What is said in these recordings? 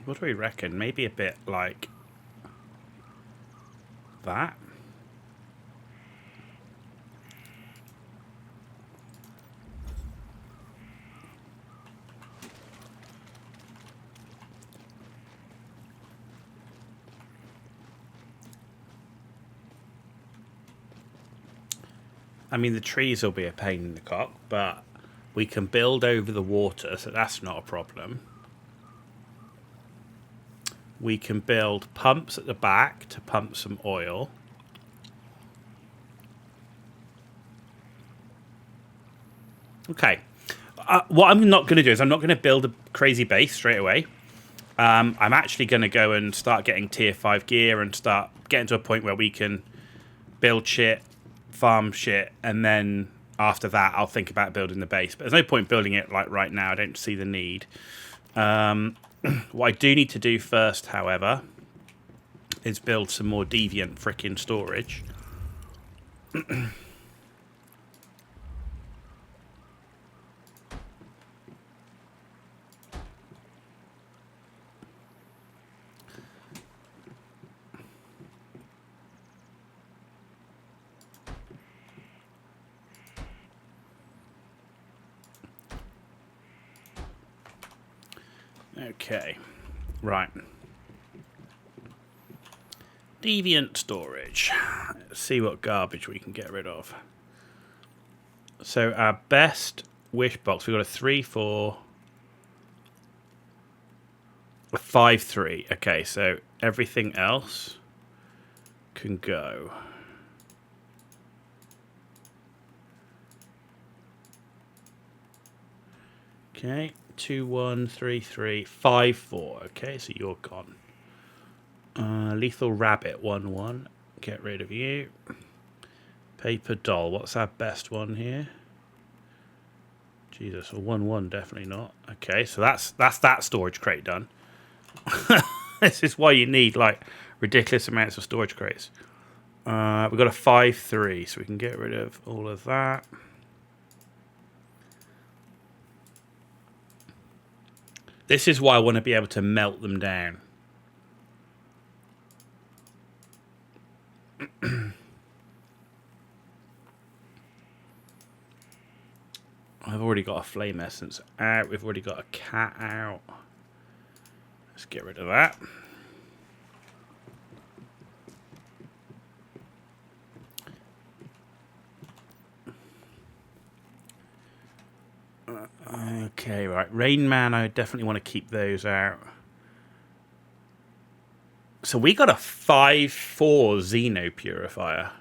What do we reckon? Maybe a bit like that. I mean, the trees will be a pain in the cock, but we can build over the water, so that's not a problem. We can build pumps at the back to pump some oil. Okay. What I'm not going to do is I'm not going to build a crazy base straight away. I'm actually going to go and start getting tier 5 gear and start getting to a point where we can build shit, farm shit, and then after that I'll think about building the base. But there's no point building it like right now. I don't see the need. What I do need to do first, however, is build some more deviant frickin' storage. Okay, right. Deviant storage. Let's see what garbage we can get rid of. So our best wish box, we've got a 3, 4, a 5, 3. Okay, so everything else can go. Okay. 2, 1, 3, 3, 5, 4. Okay, so you're gone. Lethal Rabbit 1, 1. Get rid of you. Paper Doll. What's our best one here? Jesus, a 1, 1. Definitely not. Okay, so that's that storage crate done. This is why you need like ridiculous amounts of storage crates. We've got a 5, 3, so we can get rid of all of that. This is why I want to be able to melt them down. I've already got a flame essence out. We've already got a cat out. Let's get rid of that. Okay, right. Rain Man, I definitely want to keep those out. So we got a 5, 4 Xeno Purifier.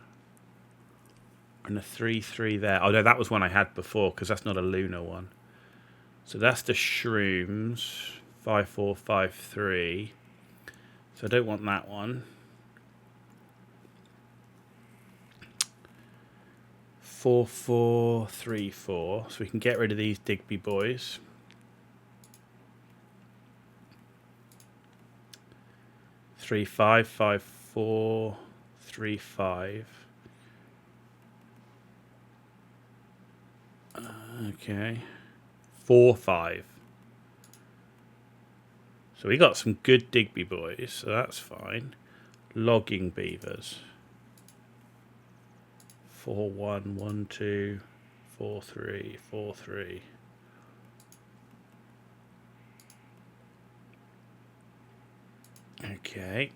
And a 3, 3 there. Oh, no, that was one I had before, because that's not a lunar one. So that's the shrooms. 5, 4, 5, 3. So I don't want that one. 4, 4, 3, 4. So we can get rid of these Digby boys. Three, 5, 5, 4, 3, 5. Okay. 4, 5. So we got some good Digby boys, so that's fine. Logging beavers. 4, 1, 1, 2, 4, 3, 4, 3. Okay.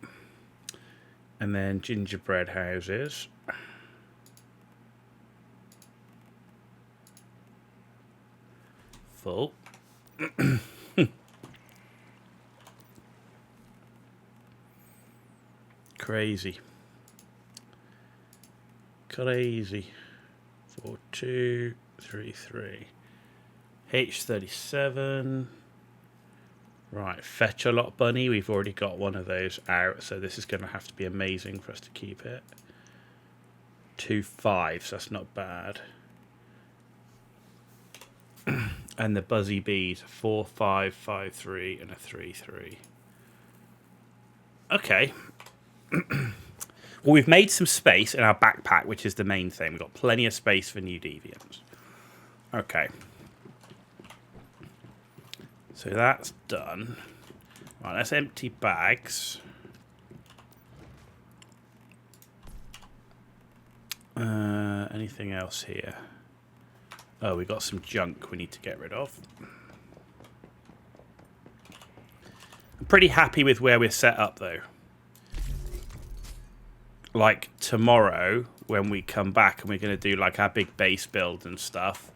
And then gingerbread houses. Full. Crazy. Crazy. 4, 2, 3, 3. H37. Right, fetch a lot bunny. We've already got one of those out, so this is going to have to be amazing for us to keep it. 2, 5, so that's not bad. And the buzzy bees, 4, 5, 5, 3, and a 3, 3. Okay. Well, we've made some space in our backpack, which is the main thing. We've got plenty of space for new deviants. Okay. So that's done. Right, let's empty bags. Anything else here? Oh, we got some junk we need to get rid of. I'm pretty happy with where we're set up, though. Like, tomorrow, when we come back and we're going to do, like, our big base build and stuff,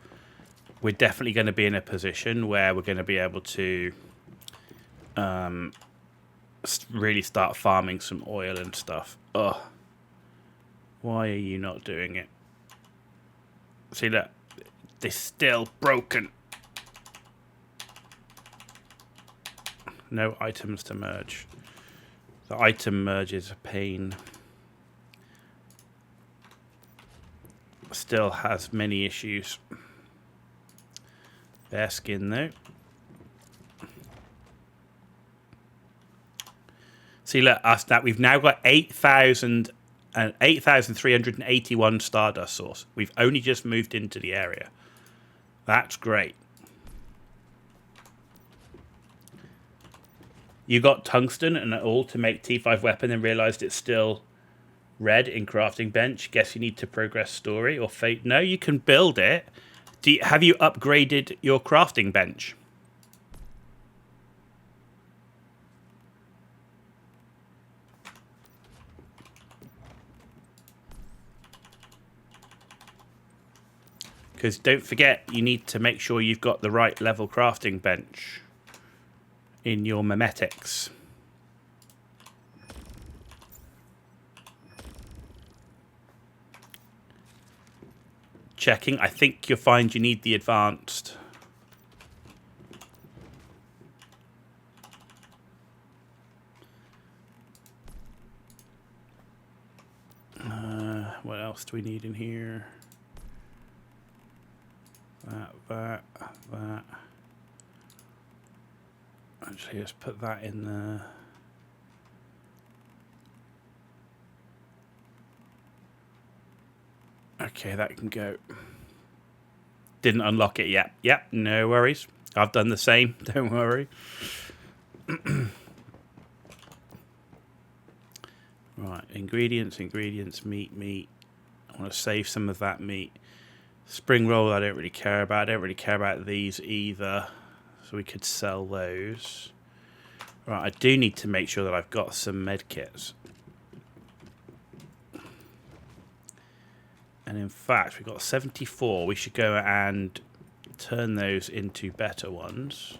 we're definitely going to be in a position where we're going to be able to really start farming some oil and stuff. Ugh. Why are you not doing it? See that? They're still broken. No items to merge. The item merge is a pain. Still has many issues. Bear skin though. See, look, us that we've now got 8,381 Stardust source. We've only just moved into the area. That's great. You got tungsten and all to make T5 weapon and realized it's still red in crafting bench. Guess you need to progress story or fate. No, you can build it. Have you upgraded your crafting bench? Because don't forget, you need to make sure you've got the right level crafting bench in your memetics. Checking. I think you'll find you need the advanced. What else do we need in here? That. Actually, let's put that in there. Okay, that can go. Didn't unlock it yet. Yep, no worries. I've done the same. Don't worry. Right, ingredients, meat. I want to save some of that meat. Spring roll, I don't really care about. I don't really care about these either. So we could sell those. Right, I do need to make sure that I've got some med kits. And in fact, we've got 74. We should go and turn those into better ones.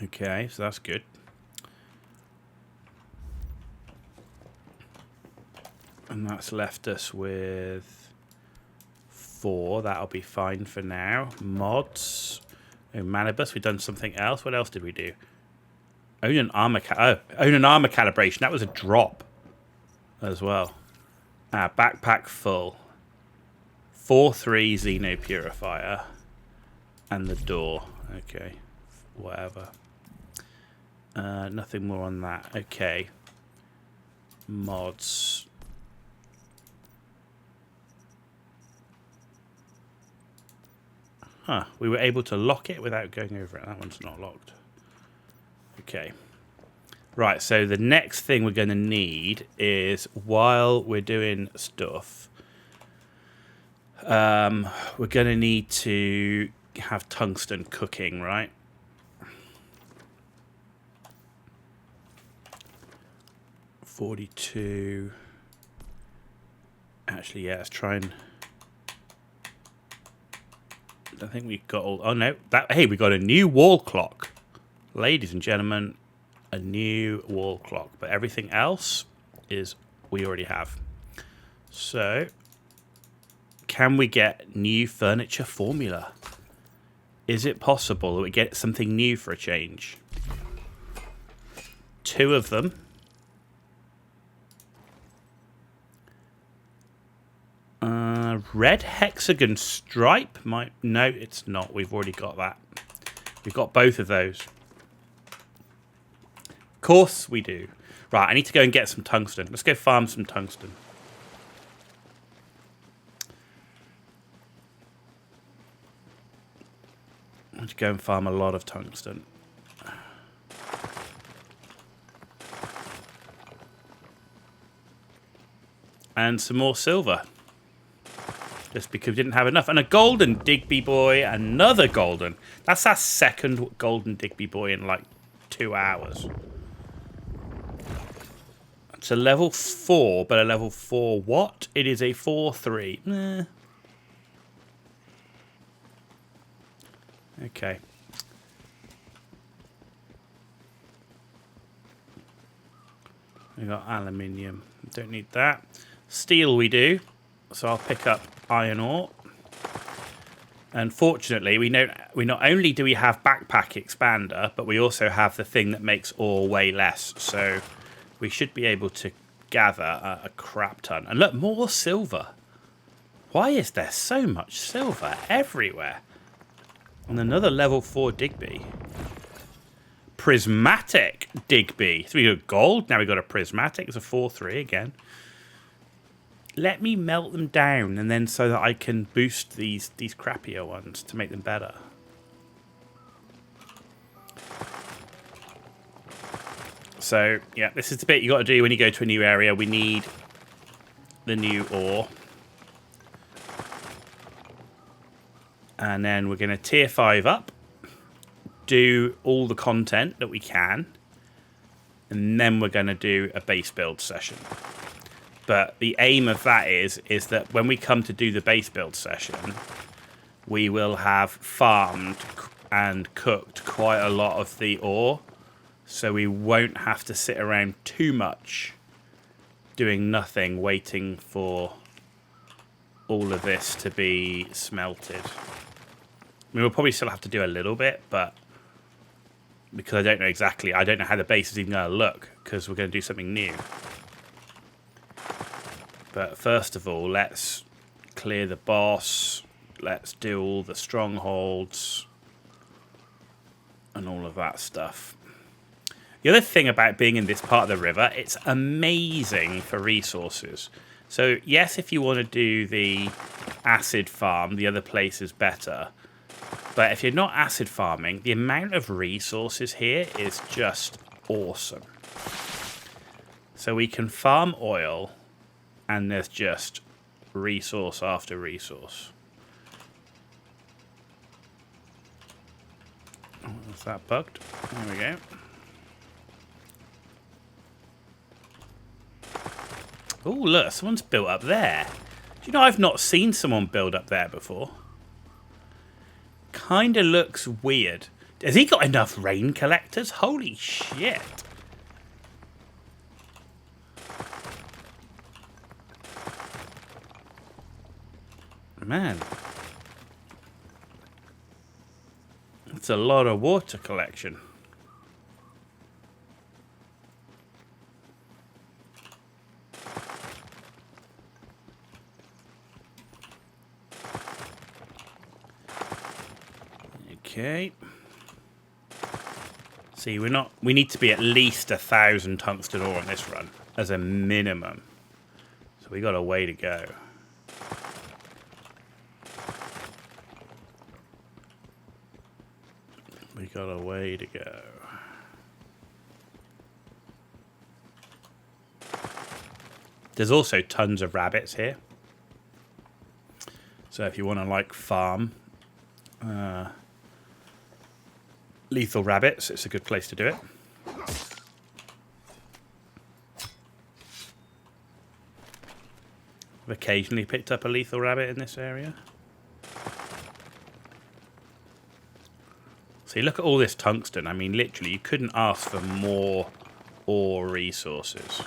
Okay, so that's good. And that's left us with 4. That'll be fine for now. Mods. Oh, Manibus, we've done something else. What else did we do? Own an armor calibration. That was a drop as well. Backpack full. 4-3 Xeno Purifier. And the door. Okay. Whatever. Nothing more on that. Okay. Mods. Huh. We were able to lock it without going over it. That one's not locked. Okay. Right, so the next thing we're going to need is, while we're doing stuff, we're going to need to have tungsten cooking, right? $42. Actually, yeah, let's try and... I think we've got all... Oh, no. Hey, we got a new wall clock. Ladies and gentlemen, a new wall clock. But everything else is we already have. So, can we get new furniture formula? Is it possible that we get something new for a change? 2 of them. Red hexagon stripe might... No, it's not. We've already got that. We've got both of those. Of course we do. Right, I need to go and get some tungsten. Let's go farm some tungsten. need to go and farm a lot of tungsten. And some more silver. Just because we didn't have enough. And a golden Digby boy. Another golden. That's our second golden Digby boy in like 2 hours. It's a level 4, but a level 4 what? It is a 4-3. Okay. We got aluminium. Don't need that. Steel we do. So I'll pick up iron ore. Unfortunately, we not only do we have backpack expander, but we also have the thing that makes ore way less. So we should be able to gather a crap ton. And look, more silver. Why is there so much silver everywhere? And another level 4 Digby. Prismatic Digby. So we got gold. Now we got a prismatic. It's a 4-3 again. Let me melt them down, and then so that I can boost these crappier ones to make them better. So yeah, this is the bit you got to do when you go to a new area. We need the new ore. And then we're going to tier 5 up, do all the content that we can, and then we're going to do a base build session. But the aim of that is that when we come to do the base build session, we will have farmed and cooked quite a lot of the ore, so we won't have to sit around too much doing nothing, waiting for all of this to be smelted. I mean, we'll probably still have to do a little bit, but because I don't know how the base is even going to look, because we're going to do something new. But first of all, let's clear the boss. Let's do all the strongholds and all of that stuff. The other thing about being in this part of the river, it's amazing for resources. So yes, if you want to do the acid farm, the other place is better. But if you're not acid farming, the amount of resources here is just awesome. So we can farm oil, and there's just resource after resource. Oh, is that bugged? There we go. Oh, look, someone's built up there. Do you know I've not seen someone build up there before? Kinda looks weird. Has he got enough rain collectors? Holy shit. Man. That's a lot of water collection. Okay. See, we need to be at least 1,000 tungsten ore on this run as a minimum. So we got a way to go. We got a way to go. There's also tons of rabbits here. So if you want to like farm lethal rabbits, it's a good place to do it. I've occasionally picked up a lethal rabbit in this area. See, look at all this tungsten. I mean, literally, you couldn't ask for more ore resources.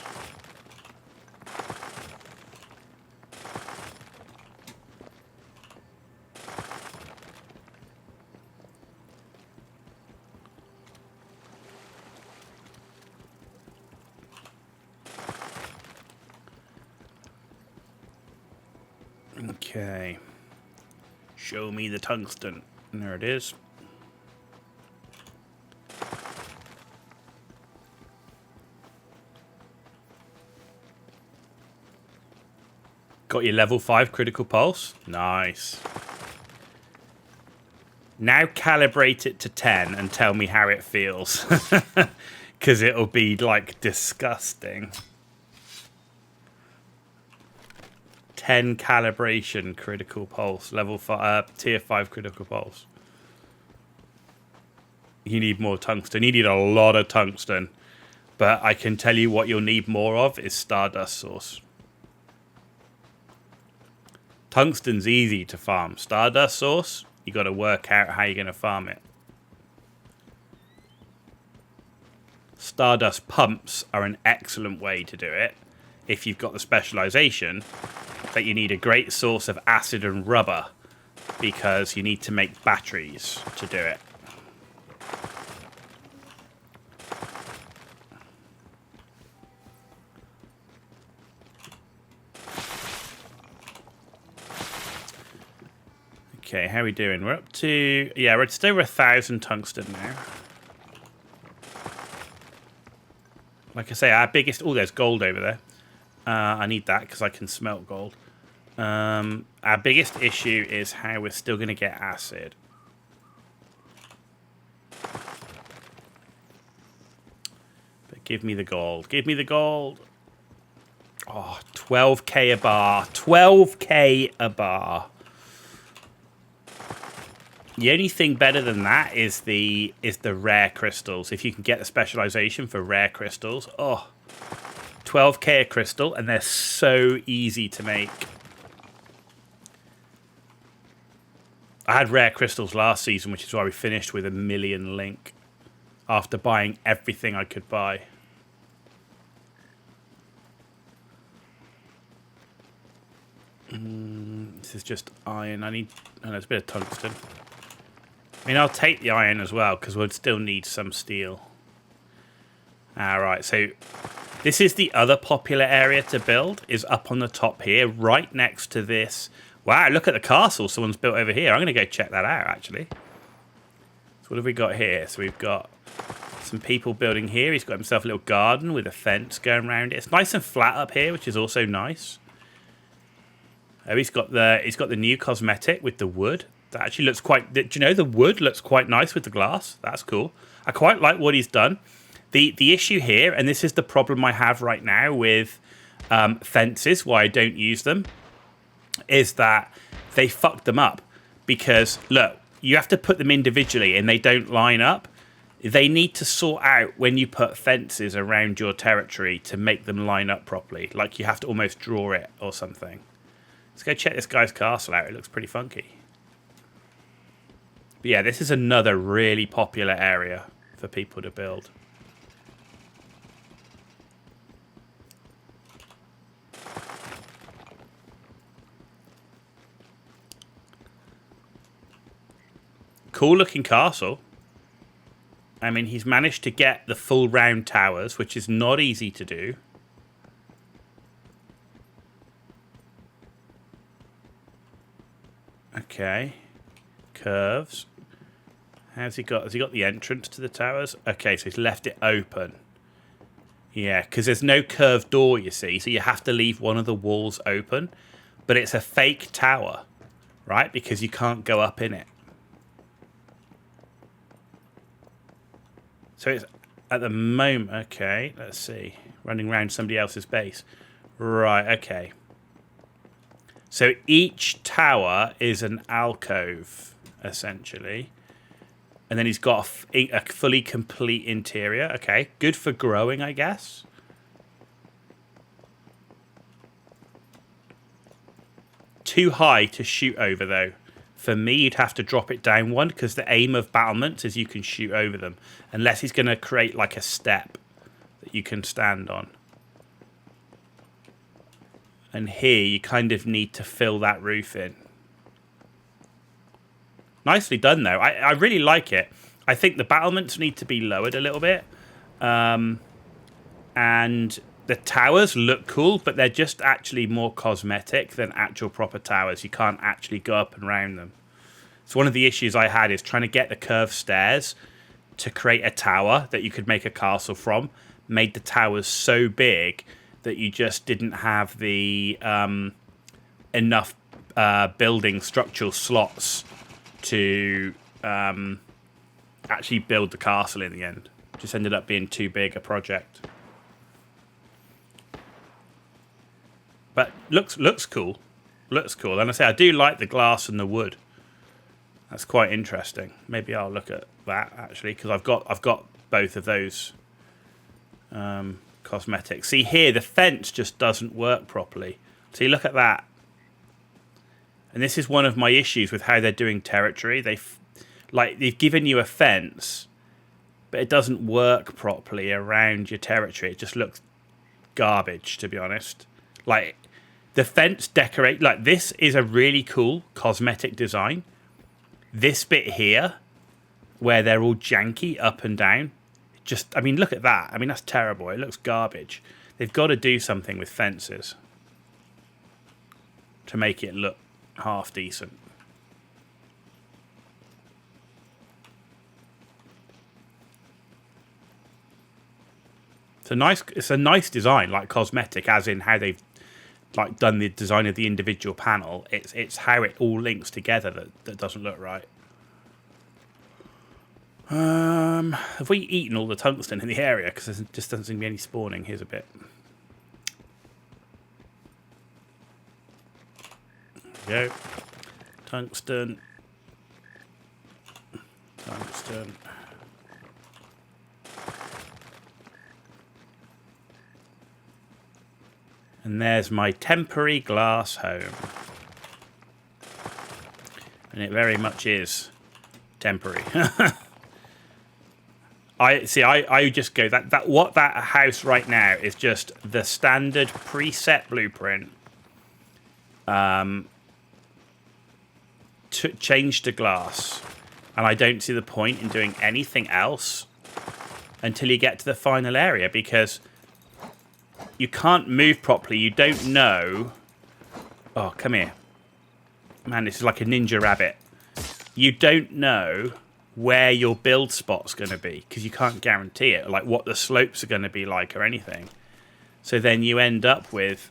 Okay. Show me the tungsten. And there it is. Got your level 5 critical pulse. Nice. Now calibrate it to 10 and tell me how it feels. Because it'll be, like, disgusting. 10 calibration critical pulse. Level 5, tier 5 critical pulse. You need more tungsten. You need a lot of tungsten. But I can tell you what you'll need more of is Stardust Source. Tungsten's easy to farm. Stardust Source, you got to work out how you're going to farm it. Stardust pumps are an excellent way to do it if you've got the specialization, but you need a great source of acid and rubber because you need to make batteries to do it. Okay, how are we doing? We're up to... Yeah, we're just over 1,000 tungsten now. Like I say, our biggest... Oh, there's gold over there. I need that because I can smelt gold. Our biggest issue is how we're still going to get acid. But give me the gold. Give me the gold. Oh, 12k a bar. 12k a bar. The only thing better than that is the rare crystals. If you can get the specialization for rare crystals, oh, 12k a crystal, and they're so easy to make. I had rare crystals last season, which is why we finished with 1 million link after buying everything I could buy. This is just iron. I need... Oh, there's a bit of tungsten. I mean, I'll take the iron as well, because we'll still need some steel. Alright, so this is the other popular area to build, is up on the top here, right next to this. Wow, look at the castle someone's built over here. I'm going to go check that out, actually. So what have we got here? So we've got some people building here. He's got himself a little garden with a fence going around it. It's nice and flat up here, which is also nice. Oh, he's got the new cosmetic with the wood. That actually looks quite... Do you know, the wood looks quite nice with the glass. That's cool. I quite like what he's done. The issue here, and this is the problem I have right now with fences, why I don't use them, is that they fucked them up. Because, look, you have to put them individually and they don't line up. They need to sort out when you put fences around your territory to make them line up properly. Like, you have to almost draw it or something. Let's go check this guy's castle out. It looks pretty funky. But yeah, this is another really popular area for people to build. Cool looking castle. I mean, he's managed to get the full round towers, which is not easy to do. Okay. Curves. How's he got? Has he got the entrance to the towers? Okay, so he's left it open. Yeah, because there's no curved door, you see, so you have to leave one of the walls open. But it's a fake tower, right? Because you can't go up in it. So it's at the moment... Okay, let's see. Running around somebody else's base. Right, okay. So each tower is an alcove, essentially. And then he's got a fully complete interior. Okay, good for growing, I guess. Too high to shoot over, though. For me, you'd have to drop it down one, because the aim of battlements is you can shoot over them. Unless he's going to create like a step that you can stand on. And here, you kind of need to fill that roof in. Nicely done, though. I really like it. I think the battlements need to be lowered a little bit. And the towers look cool, but they're just actually more cosmetic than actual proper towers. You can't actually go up and around them. So one of the issues I had is trying to get the curved stairs to create a tower that you could make a castle from. Made the towers so big that you just didn't have the enough building structural slots to actually build the castle in the end. Just ended up being too big a project. But looks cool. Looks cool. And I say I do like the glass and the wood. That's quite interesting. Maybe I'll look at that actually, because I've got both of those cosmetics. See here, the fence just doesn't work properly. See, look at that. And this is one of my issues with how they're doing territory. They've given you a fence, but it doesn't work properly around your territory. It just looks garbage, to be honest. Like, the fence decorate, like, this is a really cool cosmetic design. This bit here, where they're all janky up and down, just, I mean, look at that. I mean, that's terrible. It looks garbage. They've got to do something with fences to make it look half decent. It's a nice design, like cosmetic, as in how they've like done the design of the individual panel. It's how it all links together that doesn't look right. Have we eaten all the tungsten in the area? Because there just doesn't seem to be any spawning. Here's a bit. There we go. Tungsten. Tungsten. And there's my temporary glass home. And it very much is temporary. I just go what that house right now is just the standard preset blueprint. To change to glass, and I don't see the point in doing anything else until you get to the final area, because you can't move properly. You don't know. Oh, come here. Man, this is like a ninja rabbit. You don't know where your build spot's going to be, because you can't guarantee it, like what the slopes are going to be like or anything. So then you end up with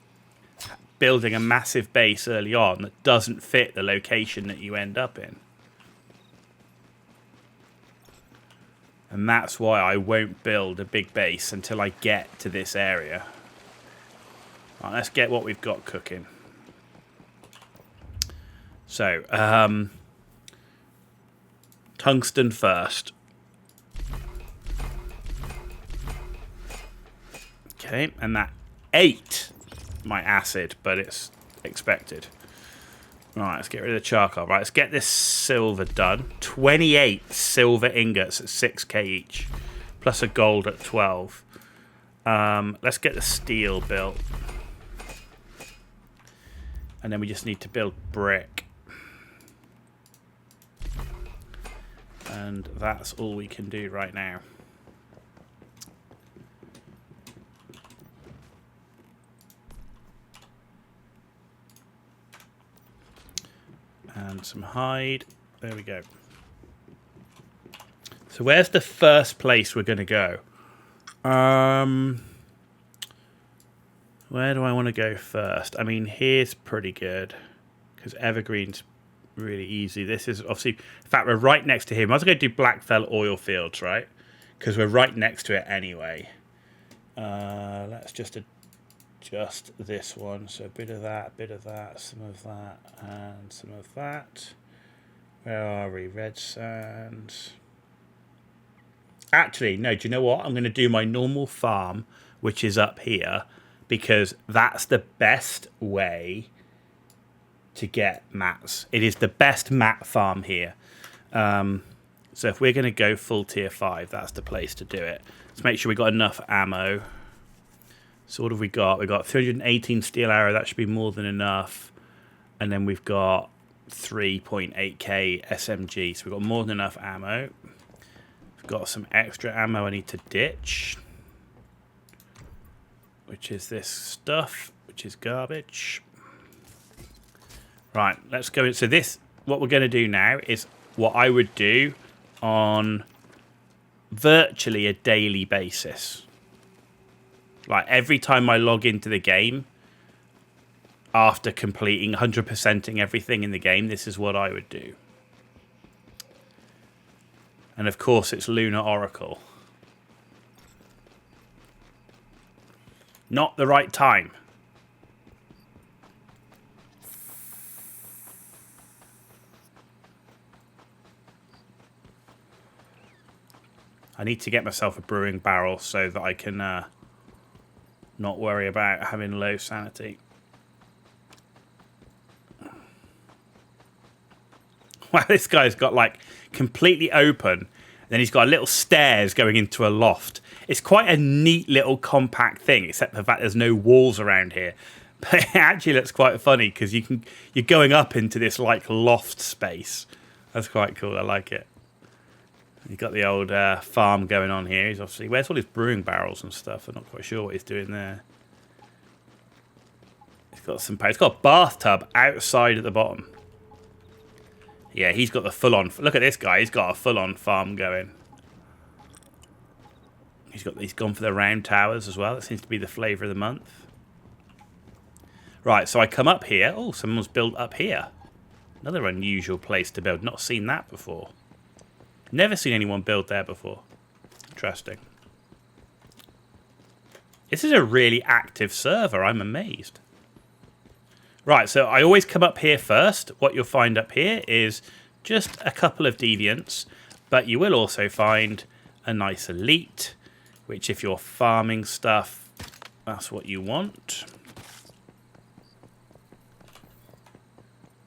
building a massive base early on that doesn't fit the location that you end up in. And that's why I won't build a big base until I get to this area. Right, let's get what we've got cooking. So, tungsten first. Okay, and that ate my acid, but it's expected. Right, let's get rid of the charcoal. Right, let's get this silver done. 28 silver ingots at 6k each, plus a gold at 12. Let's get the steel built. And then we just need to build brick. And that's all we can do right now. And some hide. There we go. So where's the first place we're going to go? Where do I want to go first? I mean, here's pretty good, because Evergreen's really easy. This is obviously, in fact, we're right next to him. I was going to do Blackfell oil fields, right? Because we're right next to it anyway. Let's just adjust this one. So a bit of that, some of that, and some of that. Where are we? Red sand. Actually, no, do you know what? I'm going to do my normal farm, which is up here, because that's the best way to get mats. It is the best mat farm here. So if we're going to go full tier 5, that's the place to do it. Let's make sure we got enough ammo. So what have we got? We've got 318 steel arrow. That should be more than enough. And then we've got 3.8k SMG. So we've got more than enough ammo. We've got some extra ammo I need to ditch, which is this stuff, which is garbage. Right, let's go. So this, what we're going to do now is what I would do on virtually a daily basis. Like every time I log into the game, after completing 100%ing everything in the game, this is what I would do. And of course it's Lunar Oracle. Not the right time. I need to get myself a brewing barrel so that I can not worry about having low sanity. Wow, this guy's got like completely open. Then he's got little stairs going into a loft. It's quite a neat little compact thing, except for the fact there's no walls around here. But it actually looks quite funny because you're going up into this like loft space. That's quite cool. I like it. You've got the old farm going on here. He's obviously, where's all his brewing barrels and stuff? I'm not quite sure what he's doing there. He's got some power. He's got a bathtub outside at the bottom. Yeah, he's got the full-on. Look at this guy. He's got a full-on farm going. He's gone for the round towers as well. That seems to be the flavour of the month. Right, so I come up here. Oh, someone's built up here. Another unusual place to build. Not seen that before. Never seen anyone build there before. Interesting. This is a really active server. I'm amazed. Right, so I always come up here first. What you'll find up here is just a couple of deviants, but you will also find a nice elite, which if you're farming stuff, that's what you want.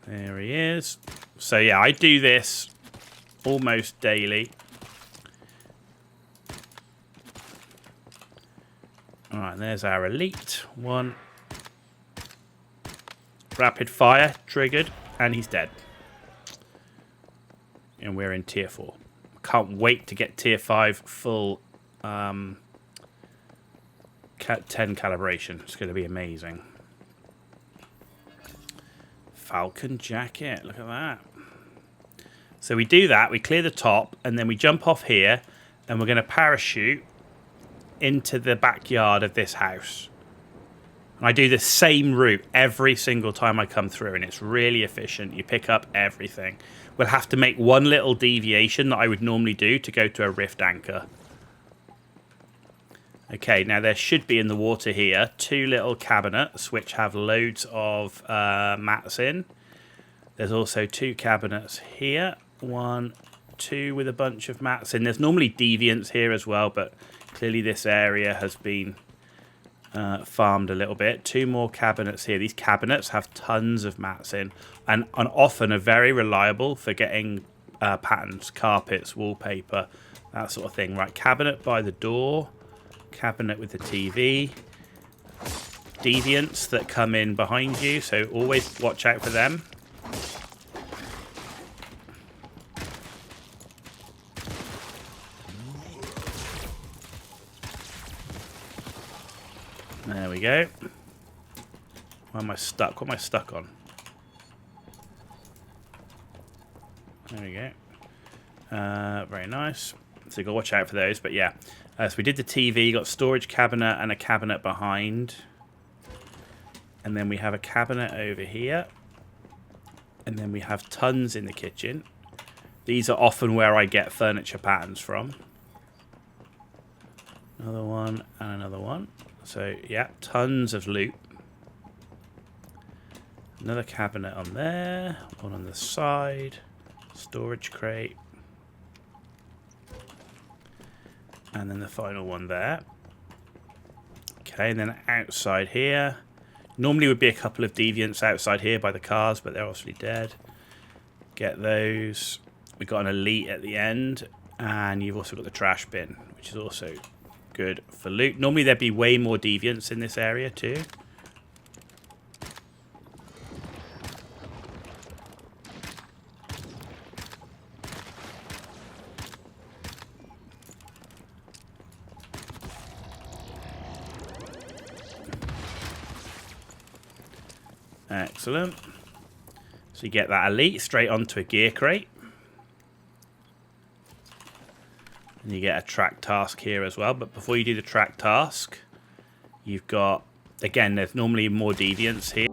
There he is. So yeah, I do this almost daily. Alright, there's our elite. One. Rapid fire triggered, and he's dead. And we're in tier 4. Can't wait to get tier 5 full 10 calibration. It's going to be amazing. Falcon jacket, look at that. So we do that, we clear the top, and then we jump off here, and we're going to parachute into the backyard of this house. And I do the same route every single time I come through, and it's really efficient. You pick up everything. We'll have to make one little deviation that I would normally do to go to a rift anchor. Okay, now there should be in the water here 2 little cabinets which have loads of mats in. There's also 2 cabinets here. 1, 2 with a bunch of mats in. There's normally deviants here as well, but clearly this area has been farmed a little bit. 2 more cabinets here. These cabinets have tons of mats in and often are very reliable for getting patterns, carpets, wallpaper, that sort of thing. Right, cabinet by the door, cabinet with the TV, deviants that come in behind you, so always watch out for them. There we go. Why am I stuck? What am I stuck on? There we go. Very nice. So you got to watch out for those. But yeah, so we did the TV, got storage cabinet and a cabinet behind. And then we have a cabinet over here. And then we have tons in the kitchen. These are often where I get furniture patterns from. Another one and another one. So, yeah, tons of loot. Another cabinet on there. One on the side. Storage crate. And then the final one there. Okay, and then outside here. Normally would be a couple of deviants outside here by the cars, but they're obviously dead. Get those. We've got an elite at the end. And you've also got the trash bin, which is also good for loot. Normally there'd be way more deviants in this area too. Excellent. So you get that elite straight onto a gear crate. And you get a track task here as well. But before you do the track task, you've got, again, there's normally more deviants here.